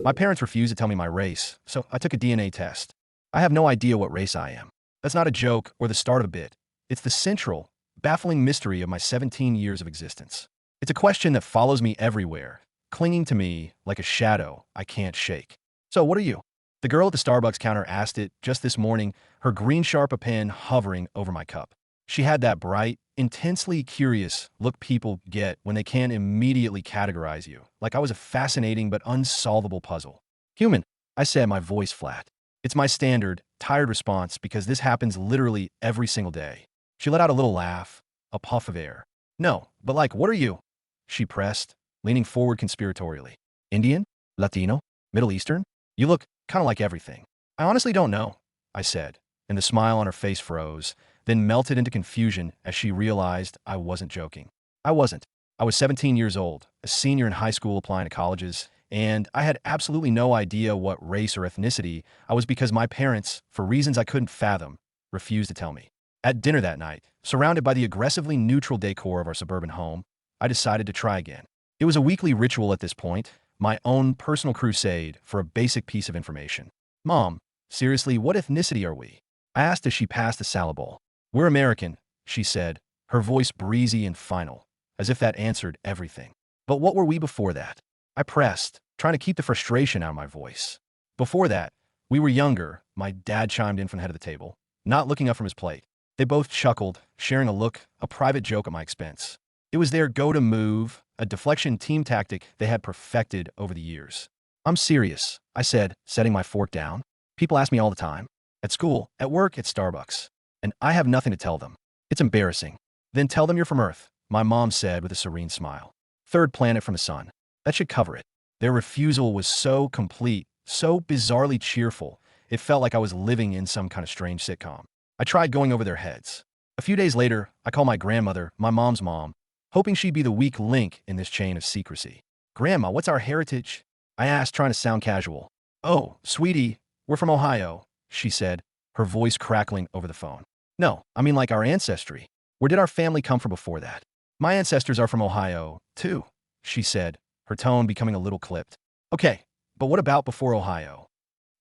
My parents refused to tell me my race, so I took a DNA test. I have no idea what race I am. That's not a joke or the start of a bit. It's the central, baffling mystery of my 17 years of existence. It's a question that follows me everywhere, clinging to me like a shadow I can't shake. So, what are you? The girl at the Starbucks counter asked it just this morning, her green Sharpa pen hovering over my cup. She had that bright, intensely curious look people get when they can't immediately categorize you, like I was a fascinating but unsolvable puzzle. Human, I said, my voice flat. It's my standard, tired response because this happens literally every single day. She let out a little laugh, a puff of air. No, but like, what are you? She pressed, leaning forward conspiratorially. Indian? Latino? Middle Eastern? You look kind of like everything. I honestly don't know, I said, and the smile on her face froze, then melted into confusion as she realized I wasn't joking. I wasn't. I was 17 years old, a senior in high school applying to colleges, and I had absolutely no idea what race or ethnicity I was because my parents, for reasons I couldn't fathom, refused to tell me. At dinner that night, surrounded by the aggressively neutral decor of our suburban home, I decided to try again. It was a weekly ritual at this point, my own personal crusade for a basic piece of information. Mom, seriously, what ethnicity are we? I asked as she passed the salad bowl. We're American, she said, her voice breezy and final, as if that answered everything. But what were we before that? I pressed, trying to keep the frustration out of my voice. Before that, we were younger, my dad chimed in from the head of the table, not looking up from his plate. They both chuckled, sharing a look, a private joke at my expense. It was their go-to move, a deflection team tactic they had perfected over the years. I'm serious, I said, setting my fork down. People ask me all the time. At school, at work, at Starbucks. And I have nothing to tell them. It's embarrassing. Then tell them you're from Earth, my mom said with a serene smile. Third planet from the sun. That should cover it. Their refusal was so complete, so bizarrely cheerful, it felt like I was living in some kind of strange sitcom. I tried going over their heads. A few days later, I called my grandmother, my mom's mom, hoping she'd be the weak link in this chain of secrecy. Grandma, what's our heritage? I asked, trying to sound casual. Oh, sweetie, we're from Ohio, she said, her voice crackling over the phone. No, I mean like our ancestry. Where did our family come from before that? My ancestors are from Ohio, too, she said, her tone becoming a little clipped. Okay, but what about before Ohio?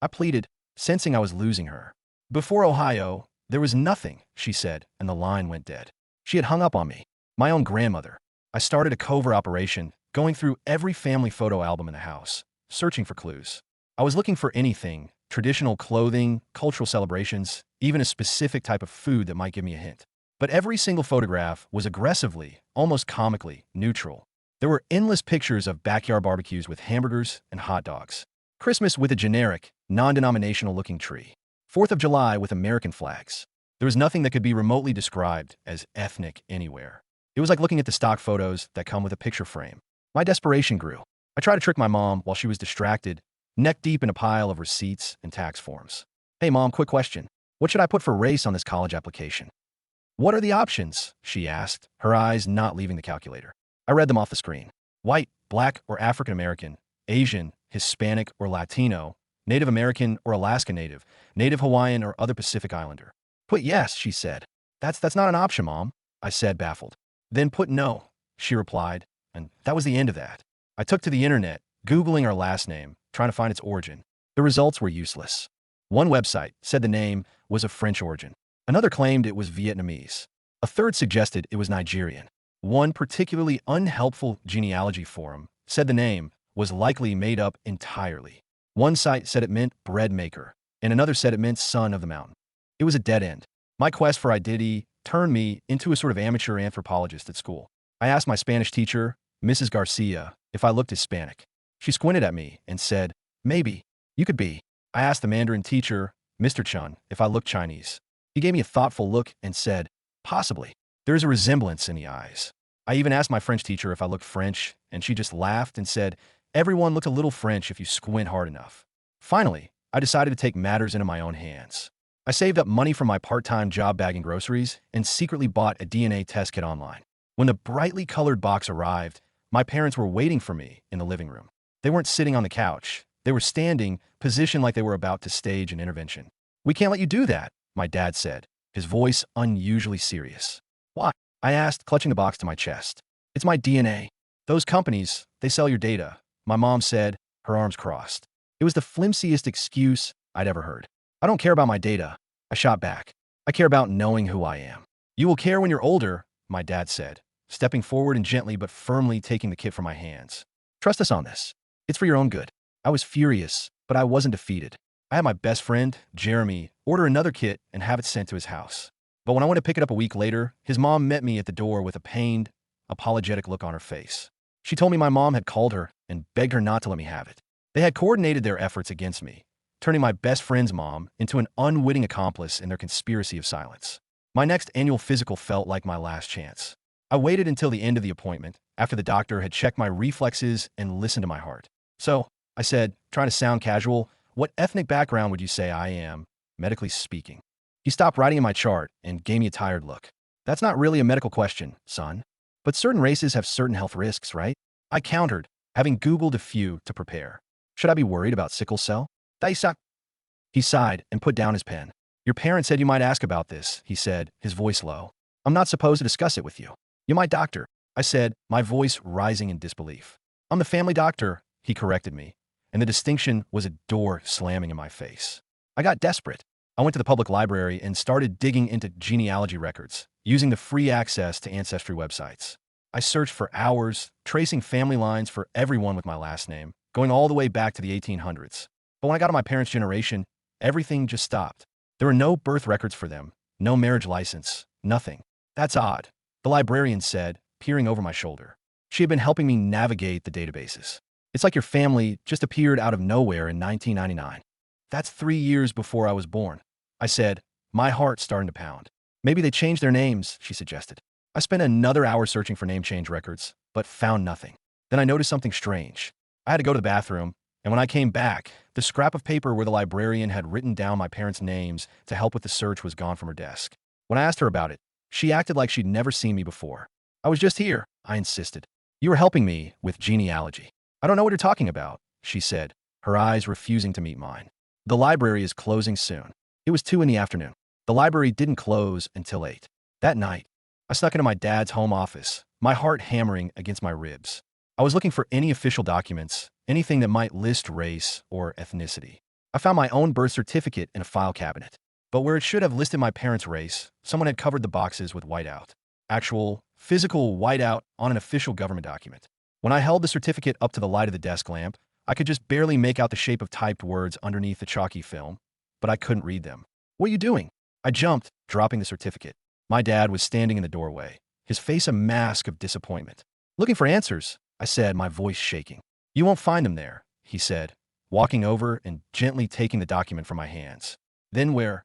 I pleaded, sensing I was losing her. Before Ohio, there was nothing, she said, and the line went dead. She had hung up on me. My own grandmother. I started a covert operation, going through every family photo album in the house, searching for clues. I was looking for anything, traditional clothing, cultural celebrations, even a specific type of food that might give me a hint. But every single photograph was aggressively, almost comically, neutral. There were endless pictures of backyard barbecues with hamburgers and hot dogs. Christmas with a generic, non-denominational looking tree. 4th of July with American flags. There was nothing that could be remotely described as ethnic anywhere. It was like looking at the stock photos that come with a picture frame. My desperation grew. I tried to trick my mom while she was distracted, neck deep in a pile of receipts and tax forms. Hey mom, quick question. What should I put for race on this college application? What are the options? She asked, her eyes not leaving the calculator. I read them off the screen. White, black or African American, Asian, Hispanic or Latino, Native American or Alaska Native, Native Hawaiian or other Pacific Islander. Put yes, she said. That's not an option, Mom, I said, baffled. Then put no, she replied, and that was the end of that. I took to the internet, Googling our last name, trying to find its origin. The results were useless. One website said the name was of French origin. Another claimed it was Vietnamese. A third suggested it was Nigerian. One particularly unhelpful genealogy forum said the name was likely made up entirely. One site said it meant bread maker, and another said it meant son of the mountain. It was a dead end. My quest for identity turned me into a sort of amateur anthropologist at school. I asked my Spanish teacher, Mrs. Garcia, if I looked Hispanic. She squinted at me and said, maybe, you could be. I asked the Mandarin teacher, Mr. Chun, if I looked Chinese. He gave me a thoughtful look and said, possibly. There is a resemblance in the eyes. I even asked my French teacher if I looked French, and she just laughed and said, everyone looked a little French if you squint hard enough. Finally, I decided to take matters into my own hands. I saved up money from my part-time job bagging groceries and secretly bought a DNA test kit online. When the brightly colored box arrived, my parents were waiting for me in the living room. They weren't sitting on the couch. They were standing, positioned like they were about to stage an intervention. We can't let you do that, my dad said, his voice unusually serious. Why? I asked, clutching the box to my chest. It's my DNA. Those companies, they sell your data, my mom said, her arms crossed. It was the flimsiest excuse I'd ever heard. I don't care about my data, I shot back. I care about knowing who I am. You will care when you're older, my dad said, stepping forward and gently but firmly taking the kit from my hands. Trust us on this. It's for your own good. I was furious, but I wasn't defeated. I had my best friend, Jeremy, order another kit and have it sent to his house. But when I went to pick it up a week later, his mom met me at the door with a pained, apologetic look on her face. She told me my mom had called her and begged her not to let me have it. They had coordinated their efforts against me, turning my best friend's mom into an unwitting accomplice in their conspiracy of silence. My next annual physical felt like my last chance. I waited until the end of the appointment, after the doctor had checked my reflexes and listened to my heart. So, I said, trying to sound casual, what ethnic background would you say I am, medically speaking? He stopped writing in my chart and gave me a tired look. That's not really a medical question, son. But certain races have certain health risks, right? I countered, having Googled a few to prepare. Should I be worried about sickle cell? Daisa. He sighed and put down his pen. Your parents said you might ask about this, he said, his voice low. I'm not supposed to discuss it with you. You're my doctor, I said, my voice rising in disbelief. I'm the family doctor, he corrected me, and the distinction was a door slamming in my face. I got desperate. I went to the public library and started digging into genealogy records, using the free access to ancestry websites. I searched for hours, tracing family lines for everyone with my last name, going all the way back to the 1800s. But when I got to my parents' generation, everything just stopped. There were no birth records for them, no marriage license, nothing. That's odd, the librarian said, peering over my shoulder. She had been helping me navigate the databases. It's like your family just appeared out of nowhere in 1999. That's 3 years before I was born, I said, my heart starting to pound. Maybe they changed their names, she suggested. I spent another hour searching for name change records, but found nothing. Then I noticed something strange. I had to go to the bathroom, and when I came back, the scrap of paper where the librarian had written down my parents' names to help with the search was gone from her desk. When I asked her about it, she acted like she'd never seen me before. I was just here, I insisted. You were helping me with genealogy. I don't know what you're talking about, she said, her eyes refusing to meet mine. The library is closing soon. It was 2 in the afternoon. The library didn't close until 8. That night, I snuck into my dad's home office, my heart hammering against my ribs. I was looking for any official documents, anything that might list race or ethnicity. I found my own birth certificate in a file cabinet. But where it should have listed my parents' race, someone had covered the boxes with whiteout. Actual, physical whiteout on an official government document. When I held the certificate up to the light of the desk lamp, I could just barely make out the shape of typed words underneath the chalky film, but I couldn't read them. What are you doing? I jumped, dropping the certificate. My dad was standing in the doorway, his face a mask of disappointment. Looking for answers, I said, my voice shaking. You won't find them there, he said, walking over and gently taking the document from my hands. Then where?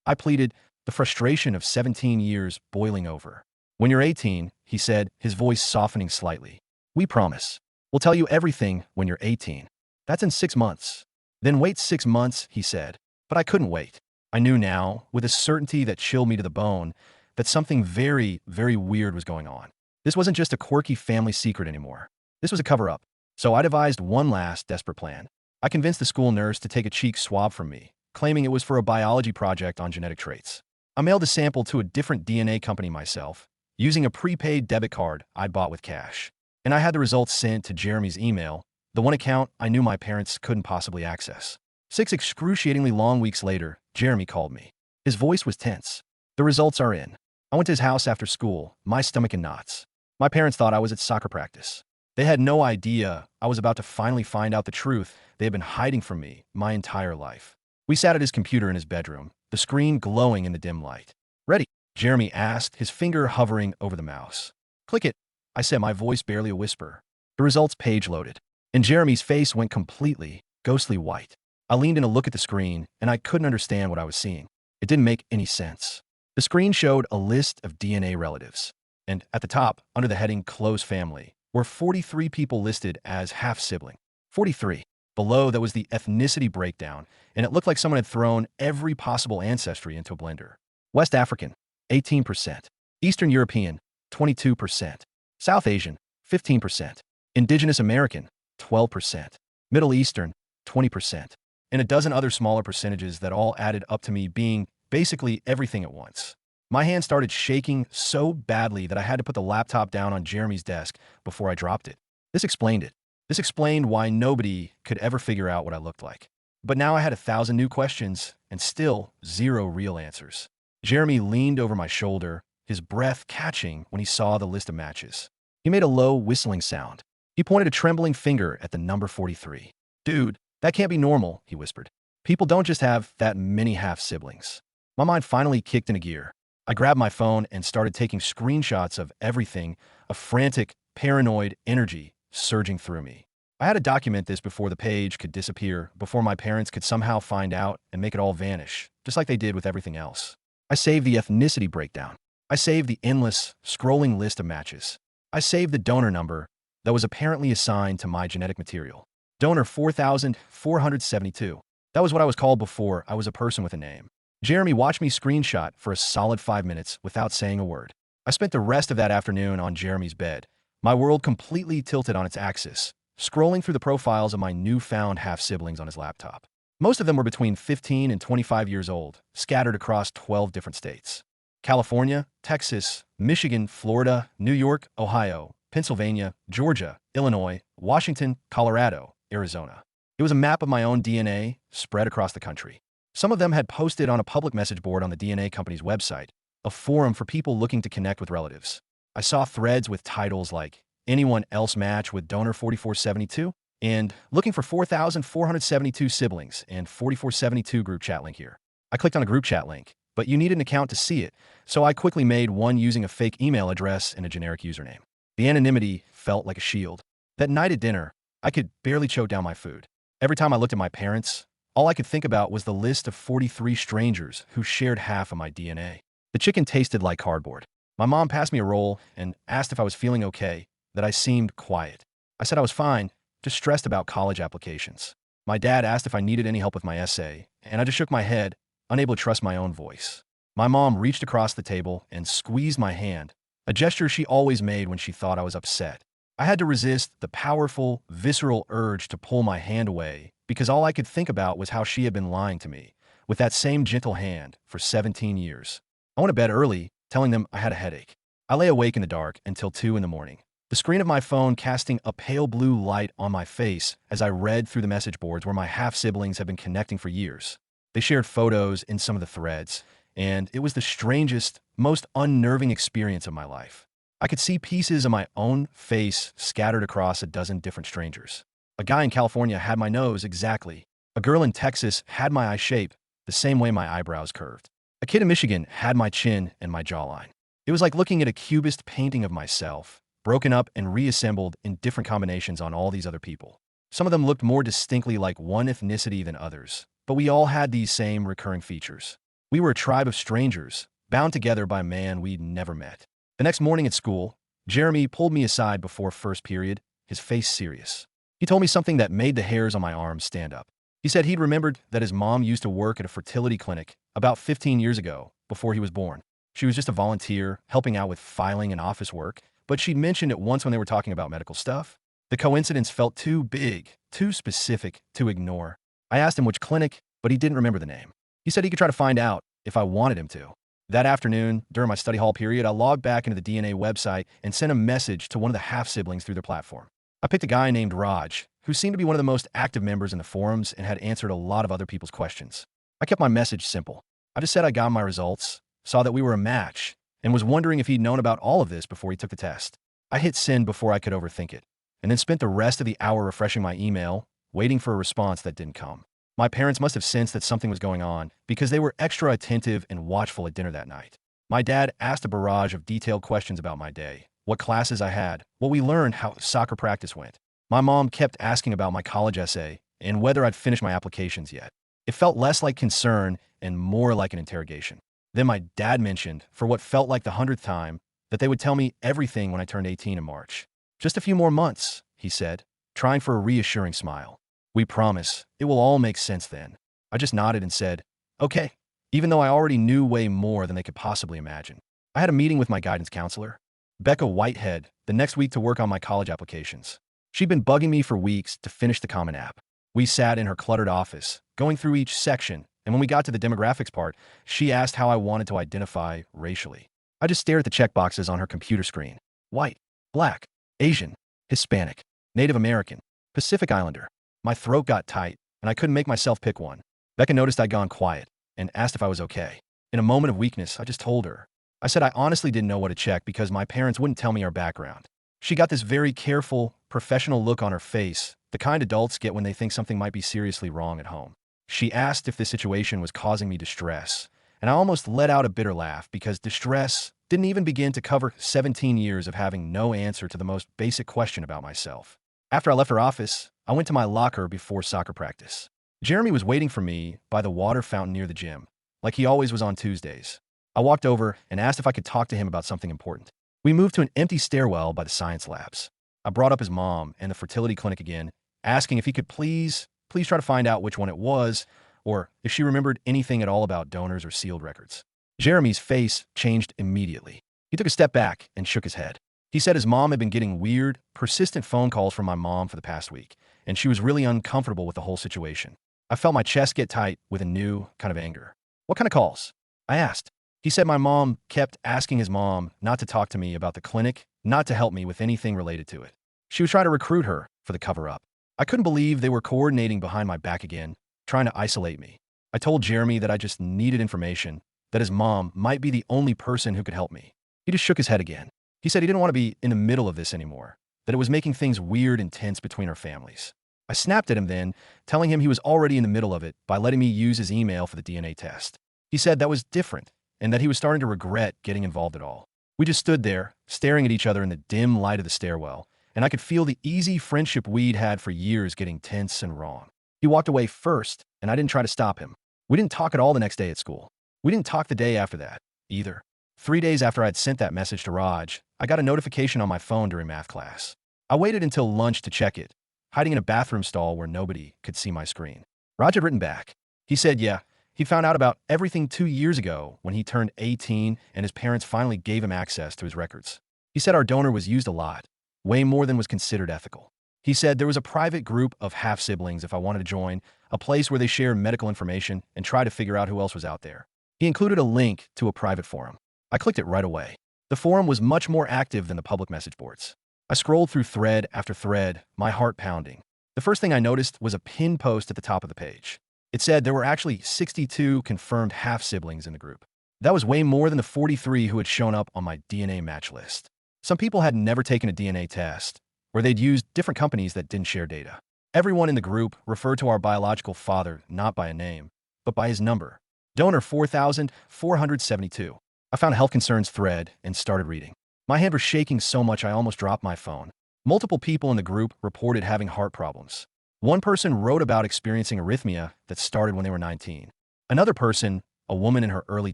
I pleaded, the frustration of 17 years boiling over. When you're 18, he said, his voice softening slightly. We promise. We'll tell you everything when you're 18. That's in 6 months. Then wait 6 months, he said. But I couldn't wait. I knew now, with a certainty that chilled me to the bone, that something very, very weird was going on. This wasn't just a quirky family secret anymore. This was a cover-up. So I devised one last desperate plan. I convinced the school nurse to take a cheek swab from me, claiming it was for a biology project on genetic traits. I mailed the sample to a different DNA company myself, using a prepaid debit card I'd bought with cash. And I had the results sent to Jeremy's email, the one account I knew my parents couldn't possibly access. 6 excruciatingly long weeks later, Jeremy called me. His voice was tense. The results are in. I went to his house after school, my stomach in knots. My parents thought I was at soccer practice. They had no idea I was about to finally find out the truth they had been hiding from me my entire life. We sat at his computer in his bedroom, the screen glowing in the dim light. Ready? Jeremy asked, his finger hovering over the mouse. Click it, I said, my voice barely a whisper. The results page loaded, and Jeremy's face went completely, ghostly white. I leaned in to look at the screen, and I couldn't understand what I was seeing. It didn't make any sense. The screen showed a list of DNA relatives, and at the top, under the heading Close Family, were 43 people listed as half-sibling. 43. Below, there was the ethnicity breakdown, and it looked like someone had thrown every possible ancestry into a blender. West African, 18%. Eastern European, 22%. South Asian, 15%. Indigenous American, 12%. Middle Eastern, 20%. And a dozen other smaller percentages that all added up to me being basically everything at once. My hand started shaking so badly that I had to put the laptop down on Jeremy's desk before I dropped it. This explained it. This explained why nobody could ever figure out what I looked like. But now I had 1,000 new questions and still zero real answers. Jeremy leaned over my shoulder, his breath catching when he saw the list of matches. He made a low, whistling sound. He pointed a trembling finger at the number 43. "Dude, that can't be normal," he whispered. "People don't just have that many half-siblings." My mind finally kicked into gear. I grabbed my phone and started taking screenshots of everything, a frantic, paranoid energy surging through me. I had to document this before the page could disappear, before my parents could somehow find out and make it all vanish, just like they did with everything else. I saved the ethnicity breakdown. I saved the endless, scrolling list of matches. I saved the donor number that was apparently assigned to my genetic material. Donor 4472. That was what I was called before I was a person with a name. Jeremy watched me screenshot for a solid 5 minutes without saying a word. I spent the rest of that afternoon on Jeremy's bed, my world completely tilted on its axis, scrolling through the profiles of my newfound half-siblings on his laptop. Most of them were between 15 and 25 years old, scattered across 12 different states. California, Texas, Michigan, Florida, New York, Ohio, Pennsylvania, Georgia, Illinois, Washington, Colorado, Arizona. It was a map of my own DNA spread across the country. Some of them had posted on a public message board on the DNA company's website, a forum for people looking to connect with relatives. I saw threads with titles like, "Anyone else match with donor 4472?" and "Looking for 4,472 siblings," and 4472 group chat link here. I clicked on a group chat link, but you need an account to see it, so I quickly made one using a fake email address and a generic username. The anonymity felt like a shield. That night at dinner, I could barely choke down my food. Every time I looked at my parents, all I could think about was the list of 43 strangers who shared half of my DNA. The chicken tasted like cardboard. My mom passed me a roll and asked if I was feeling okay, that I seemed quiet. I said I was fine, just stressed about college applications. My dad asked if I needed any help with my essay, and I just shook my head, unable to trust my own voice. My mom reached across the table and squeezed my hand, a gesture she always made when she thought I was upset. I had to resist the powerful, visceral urge to pull my hand away because all I could think about was how she had been lying to me, with that same gentle hand, for 17 years. I went to bed early, telling them I had a headache. I lay awake in the dark until 2 in the morning, the screen of my phone casting a pale blue light on my face as I read through the message boards where my half-siblings had been connecting for years. They shared photos in some of the threads, and it was the strangest, most unnerving experience of my life. I could see pieces of my own face scattered across a dozen different strangers. A guy in California had my nose exactly. A girl in Texas had my eye shape, the same way my eyebrows curved. A kid in Michigan had my chin and my jawline. It was like looking at a cubist painting of myself, broken up and reassembled in different combinations on all these other people. Some of them looked more distinctly like one ethnicity than others, but we all had these same recurring features. We were a tribe of strangers, bound together by a man we'd never met. The next morning at school, Jeremy pulled me aside before first period, his face serious. He told me something that made the hairs on my arms stand up. He said he'd remembered that his mom used to work at a fertility clinic about 15 years ago, before he was born. She was just a volunteer, helping out with filing and office work, but she'd mentioned it once when they were talking about medical stuff. The coincidence felt too big, too specific, to ignore. I asked him which clinic, but he didn't remember the name. He said he could try to find out if I wanted him to. That afternoon, during my study hall period, I logged back into the DNA website and sent a message to one of the half-siblings through their platform. I picked a guy named Raj, who seemed to be one of the most active members in the forums and had answered a lot of other people's questions. I kept my message simple. I just said I got my results, saw that we were a match, and was wondering if he'd known about all of this before he took the test. I hit send before I could overthink it, and then spent the rest of the hour refreshing my email, waiting for a response that didn't come. My parents must have sensed that something was going on because they were extra attentive and watchful at dinner that night. My dad asked a barrage of detailed questions about my day, what classes I had, what we learned, how soccer practice went. My mom kept asking about my college essay and whether I'd finished my applications yet. It felt less like concern and more like an interrogation. Then my dad mentioned, for what felt like the 100th time, that they would tell me everything when I turned 18 in March. "Just a few more months," he said, trying for a reassuring smile. "We promise, it will all make sense then." I just nodded and said, "Okay," even though I already knew way more than they could possibly imagine. I had a meeting with my guidance counselor, Becca Whitehead, the next week to work on my college applications. She'd been bugging me for weeks to finish the Common App. We sat in her cluttered office, going through each section, and when we got to the demographics part, she asked how I wanted to identify racially. I just stared at the checkboxes on her computer screen. White, Black, Asian, Hispanic, Native American. Pacific Islander. My throat got tight, and I couldn't make myself pick one. Becca noticed I'd gone quiet and asked if I was okay. In a moment of weakness, I just told her. I said I honestly didn't know what to check because my parents wouldn't tell me our background. She got this very careful, professional look on her face, the kind adults get when they think something might be seriously wrong at home. She asked if this situation was causing me distress, and I almost let out a bitter laugh because distress didn't even begin to cover 17 years of having no answer to the most basic question about myself. After I left her office, I went to my locker before soccer practice. Jeremy was waiting for me by the water fountain near the gym, like he always was on Tuesdays. I walked over and asked if I could talk to him about something important. We moved to an empty stairwell by the science labs. I brought up his mom and the fertility clinic again, asking if he could please try to find out which one it was, or if she remembered anything at all about donors or sealed records. Jeremy's face changed immediately. He took a step back and shook his head. He said his mom had been getting weird, persistent phone calls from my mom for the past week, and she was really uncomfortable with the whole situation. I felt my chest get tight with a new kind of anger. What kind of calls? I asked. He said my mom kept asking his mom not to talk to me about the clinic, not to help me with anything related to it. She was trying to recruit her for the cover-up. I couldn't believe they were coordinating behind my back again, trying to isolate me. I told Jeremy that I just needed information, that his mom might be the only person who could help me. He just shook his head again. He said he didn't want to be in the middle of this anymore, that it was making things weird and tense between our families. I snapped at him then, telling him he was already in the middle of it by letting me use his email for the DNA test. He said that was different, and that he was starting to regret getting involved at all. We just stood there, staring at each other in the dim light of the stairwell, and I could feel the easy friendship we'd had for years getting tense and wrong. He walked away first, and I didn't try to stop him. We didn't talk at all the next day at school. We didn't talk the day after that, either. 3 days after I'd sent that message to Raj, I got a notification on my phone during math class. I waited until lunch to check it, hiding in a bathroom stall where nobody could see my screen. Raj had written back. He said, yeah, he found out about everything 2 years ago when he turned 18 and his parents finally gave him access to his records. He said our donor was used a lot, way more than was considered ethical. He said there was a private group of half-siblings if I wanted to join, a place where they share medical information and try to figure out who else was out there. He included a link to a private forum. I clicked it right away. The forum was much more active than the public message boards. I scrolled through thread after thread, my heart pounding. The first thing I noticed was a pinned post at the top of the page. It said there were actually 62 confirmed half-siblings in the group. That was way more than the 43 who had shown up on my DNA match list. Some people had never taken a DNA test, or they'd used different companies that didn't share data. Everyone in the group referred to our biological father not by a name, but by his number. Donor 4,472. I found a health concerns thread and started reading. My hand was shaking so much I almost dropped my phone. Multiple people in the group reported having heart problems. One person wrote about experiencing arrhythmia that started when they were 19. Another person, a woman in her early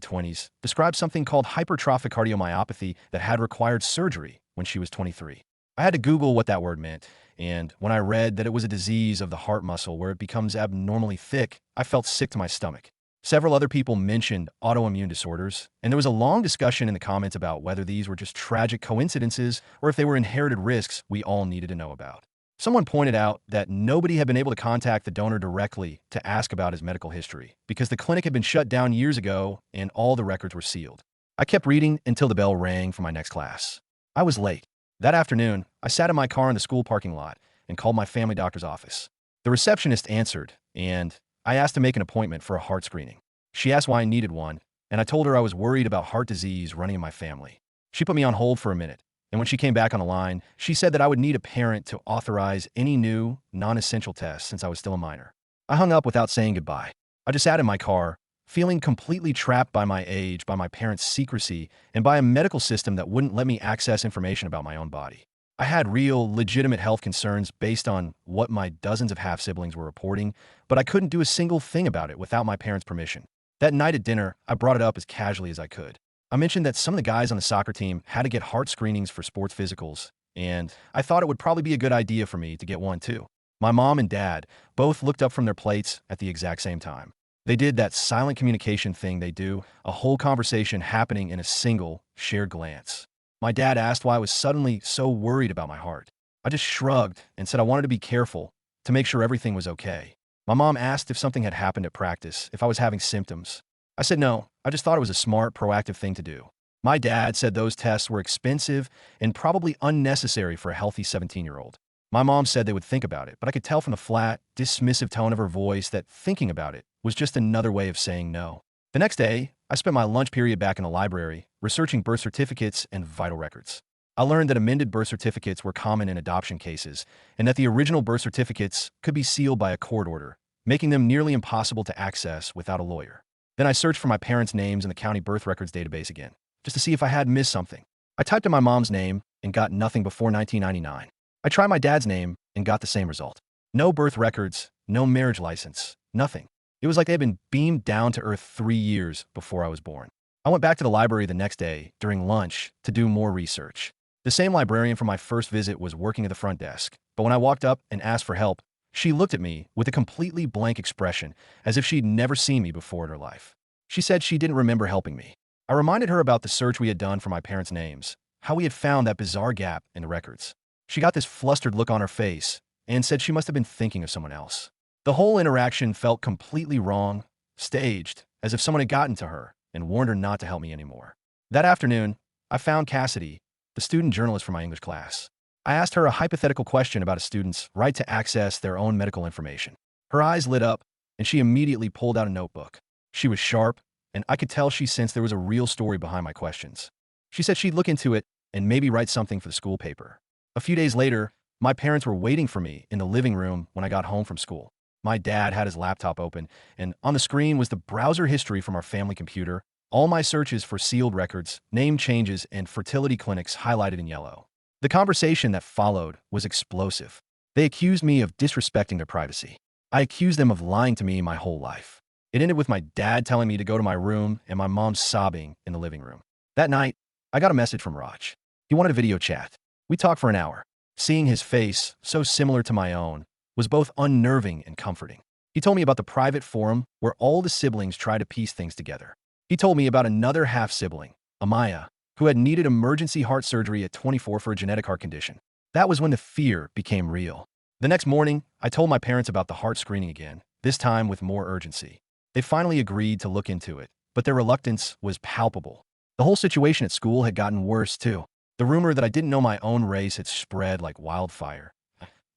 20s, described something called hypertrophic cardiomyopathy that had required surgery when she was 23. I had to Google what that word meant, and when I read that it was a disease of the heart muscle where it becomes abnormally thick, I felt sick to my stomach. Several other people mentioned autoimmune disorders, and there was a long discussion in the comments about whether these were just tragic coincidences or if they were inherited risks we all needed to know about. Someone pointed out that nobody had been able to contact the donor directly to ask about his medical history because the clinic had been shut down years ago and all the records were sealed. I kept reading until the bell rang for my next class. I was late. That afternoon, I sat in my car in the school parking lot and called my family doctor's office. The receptionist answered, and I asked to make an appointment for a heart screening. She asked why I needed one, and I told her I was worried about heart disease running in my family. She put me on hold for a minute, and when she came back on the line, she said that I would need a parent to authorize any new, non-essential tests since I was still a minor. I hung up without saying goodbye. I just sat in my car, feeling completely trapped by my age, by my parents' secrecy, and by a medical system that wouldn't let me access information about my own body. I had real, legitimate health concerns based on what my dozens of half-siblings were reporting, but I couldn't do a single thing about it without my parents' permission. That night at dinner, I brought it up as casually as I could. I mentioned that some of the guys on the soccer team had to get heart screenings for sports physicals, and I thought it would probably be a good idea for me to get one too. My mom and dad both looked up from their plates at the exact same time. They did that silent communication thing they do, a whole conversation happening in a single, shared glance. My dad asked why I was suddenly so worried about my heart. I just shrugged and said I wanted to be careful, to make sure everything was okay. My mom asked if something had happened at practice, if I was having symptoms. I said no, I just thought it was a smart, proactive thing to do. My dad said those tests were expensive and probably unnecessary for a healthy 17-year-old. My mom said they would think about it, but I could tell from the flat, dismissive tone of her voice that thinking about it was just another way of saying no. The next day, I spent my lunch period back in the library, researching birth certificates and vital records. I learned that amended birth certificates were common in adoption cases, and that the original birth certificates could be sealed by a court order, making them nearly impossible to access without a lawyer. Then I searched for my parents' names in the county birth records database again, just to see if I had missed something. I typed in my mom's name and got nothing before 1999. I tried my dad's name and got the same result. No birth records, no marriage license, nothing. It was like they had been beamed down to earth 3 years before I was born. I went back to the library the next day during lunch to do more research. The same librarian from my first visit was working at the front desk, but when I walked up and asked for help, she looked at me with a completely blank expression, as if she'd never seen me before in her life. She said she didn't remember helping me. I reminded her about the search we had done for my parents' names, how we had found that bizarre gap in the records. She got this flustered look on her face and said she must have been thinking of someone else. The whole interaction felt completely wrong, staged, as if someone had gotten to her and warned her not to help me anymore. That afternoon, I found Cassidy, the student journalist for my English class. I asked her a hypothetical question about a student's right to access their own medical information. Her eyes lit up, and she immediately pulled out a notebook. She was sharp, and I could tell she sensed there was a real story behind my questions. She said she'd look into it and maybe write something for the school paper. A few days later, my parents were waiting for me in the living room when I got home from school. My dad had his laptop open, and on the screen was the browser history from our family computer, all my searches for sealed records, name changes, and fertility clinics highlighted in yellow. The conversation that followed was explosive. They accused me of disrespecting their privacy. I accused them of lying to me my whole life. It ended with my dad telling me to go to my room and my mom sobbing in the living room. That night, I got a message from Raj. He wanted a video chat. We talked for an hour. Seeing his face, so similar to my own, was both unnerving and comforting. He told me about the private forum where all the siblings try to piece things together. He told me about another half-sibling, Amaya, who had needed emergency heart surgery at 24 for a genetic heart condition. That was when the fear became real. The next morning, I told my parents about the heart screening again, this time with more urgency. They finally agreed to look into it, but their reluctance was palpable. The whole situation at school had gotten worse, too. The rumor that I didn't know my own race had spread like wildfire.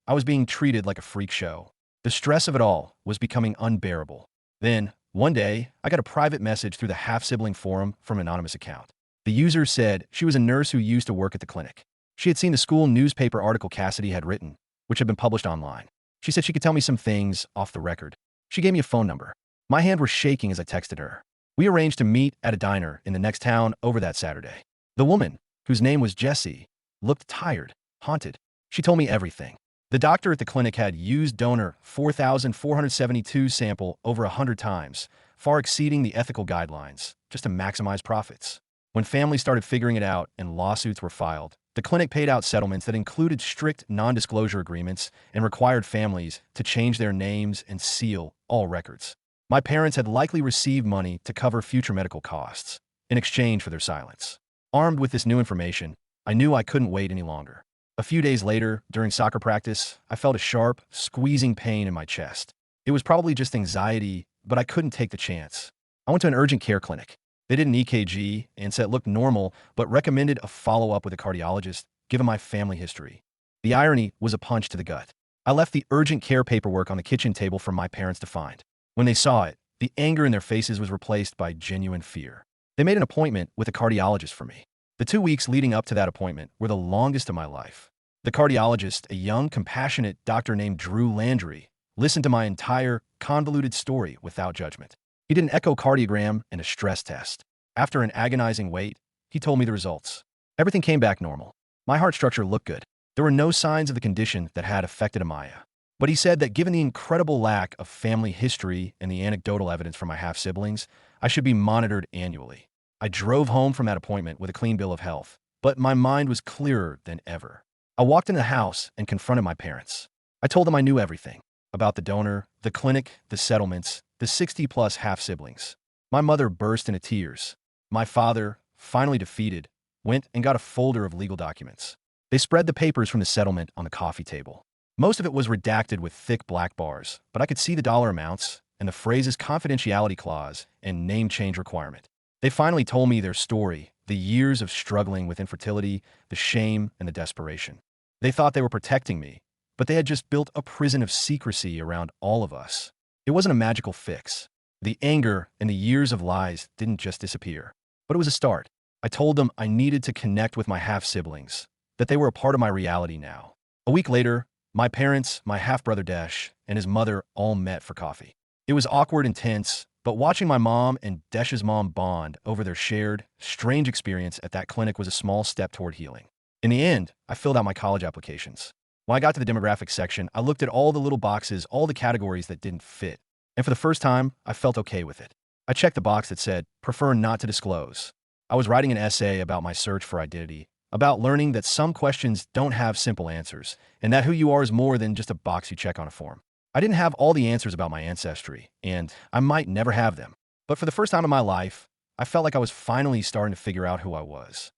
I was being treated like a freak show. The stress of it all was becoming unbearable. Then, one day, I got a private message through the half-sibling forum from an anonymous account. The user said she was a nurse who used to work at the clinic. She had seen the school newspaper article Cassidy had written, which had been published online. She said she could tell me some things off the record. She gave me a phone number. My hand was shaking as I texted her. We arranged to meet at a diner in the next town over that Saturday. The woman, whose name was Jessie, looked tired, haunted. She told me everything. The doctor at the clinic had used donor 4,472 sample over 100 times, far exceeding the ethical guidelines, just to maximize profits. When families started figuring it out and lawsuits were filed, the clinic paid out settlements that included strict non-disclosure agreements and required families to change their names and seal all records. My parents had likely received money to cover future medical costs in exchange for their silence. Armed with this new information, I knew I couldn't wait any longer. A few days later, during soccer practice, I felt a sharp, squeezing pain in my chest. It was probably just anxiety, but I couldn't take the chance. I went to an urgent care clinic. They did an EKG and said it looked normal, but recommended a follow-up with a cardiologist, given my family history. The irony was a punch to the gut. I left the urgent care paperwork on the kitchen table for my parents to find. When they saw it, the anger in their faces was replaced by genuine fear. They made an appointment with a cardiologist for me. The 2 weeks leading up to that appointment were the longest of my life. The cardiologist, a young, compassionate doctor named Drew Landry, listened to my entire, convoluted story without judgment. He did an echocardiogram and a stress test. After an agonizing wait, he told me the results. Everything came back normal. My heart structure looked good. There were no signs of the condition that had affected Amaya. But he said that given the incredible lack of family history and the anecdotal evidence from my half-siblings, I should be monitored annually. I drove home from that appointment with a clean bill of health, but my mind was clearer than ever. I walked into the house and confronted my parents. I told them I knew everything about the donor, the clinic, the settlements, the 60-plus half-siblings. My mother burst into tears. My father, finally defeated, went and got a folder of legal documents. They spread the papers from the settlement on the coffee table. Most of it was redacted with thick black bars, but I could see the dollar amounts and the phrases confidentiality clause and name change requirement. They finally told me their story, the years of struggling with infertility, the shame, and the desperation. They thought they were protecting me, but they had just built a prison of secrecy around all of us. It wasn't a magical fix. The anger and the years of lies didn't just disappear, but it was a start. I told them I needed to connect with my half-siblings, that they were a part of my reality now. A week later, my parents, my half-brother Desh, and his mother all met for coffee. It was awkward and tense, but watching my mom and Desh's mom bond over their shared, strange experience at that clinic was a small step toward healing. In the end, I filled out my college applications. When I got to the demographics section, I looked at all the little boxes, all the categories that didn't fit. And for the first time, I felt okay with it. I checked the box that said, prefer not to disclose. I was writing an essay about my search for identity, about learning that some questions don't have simple answers, and that who you are is more than just a box you check on a form. I didn't have all the answers about my ancestry, and I might never have them. But for the first time in my life, I felt like I was finally starting to figure out who I was.